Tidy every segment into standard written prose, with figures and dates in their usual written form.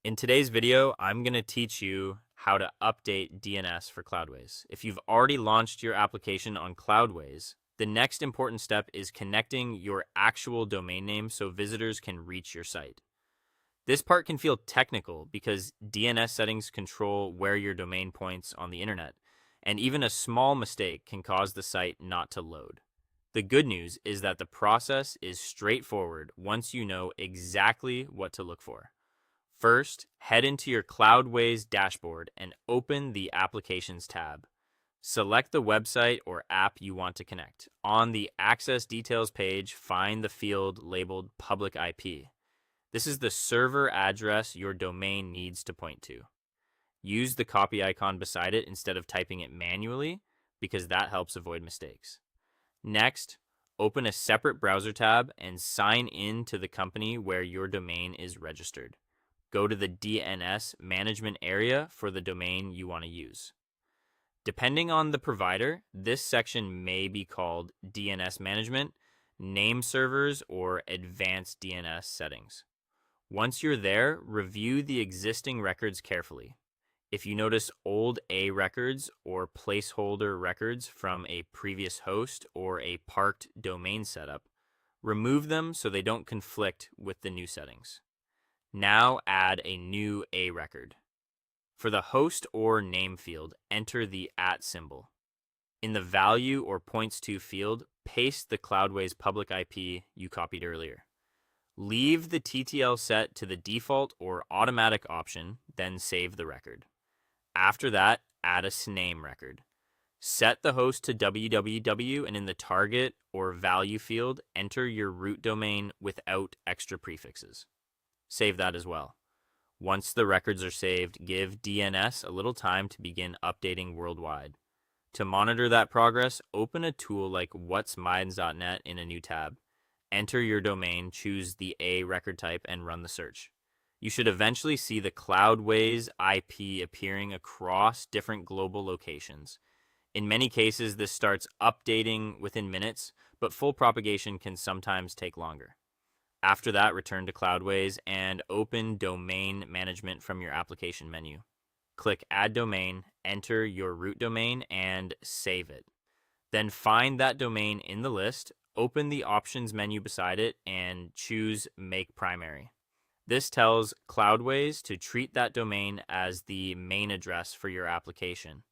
In today's video, I'm going to teach you how to update DNS for Cloudways. If you've already launched your application on Cloudways, the next important step is connecting your actual domain name so visitors can reach your site. This part can feel technical because DNS settings control where your domain points on the internet, and even a small mistake can cause the site not to load. The good news is that the process is straightforward once you know exactly what to look for. First, head into your Cloudways dashboard and open the Applications tab. Select the website or app you want to connect. On the Access Details page, find the field labeled Public IP. This is the server address your domain needs to point to. Use the copy icon beside it instead of typing it manually because that helps avoid mistakes. Next, open a separate browser tab and sign in to the company where your domain is registered. Go to the DNS management area for the domain you want to use. Depending on the provider, this section may be called DNS management, nameservers, or advanced DNS settings. Once you're there, review the existing records carefully. If you notice old A records or placeholder records from a previous host or a parked domain setup, remove them so they don't conflict with the new settings. Now add a new A record. For the host or name field, enter the @ symbol. In the value or points to field, paste the Cloudways public IP you copied earlier. Leave the TTL set to the default or automatic option, then save the record. After that, add a sname record. Set the host to www and in the target or value field, enter your root domain without extra prefixes. Save that as well. Once the records are saved, give DNS a little time to begin updating worldwide. To monitor that progress, open a tool like whatsmines.net in a new tab. Enter your domain, choose the A record type, and run the search. You should eventually see the Cloudways IP appearing across different global locations. In many cases, this starts updating within minutes, but full propagation can sometimes take longer. After that, return to Cloudways and open Domain Management from your application menu. Click Add Domain, enter your root domain, and save it. Then find that domain in the list, open the Options menu beside it, and choose Make Primary. This tells Cloudways to treat that domain as the main address for your application.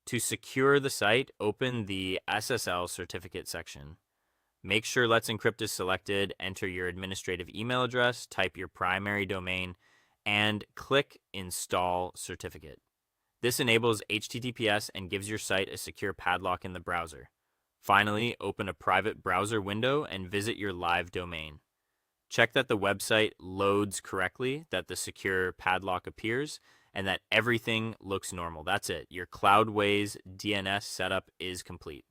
To secure the site, open the SSL certificate section. Make sure Let's Encrypt is selected, enter your administrative email address, type your primary domain, and click Install Certificate. This enables HTTPS and gives your site a secure padlock in the browser. Finally, open a private browser window and visit your live domain. Check that the website loads correctly, that the secure padlock appears, and that everything looks normal. That's it. Your Cloudways DNS setup is complete.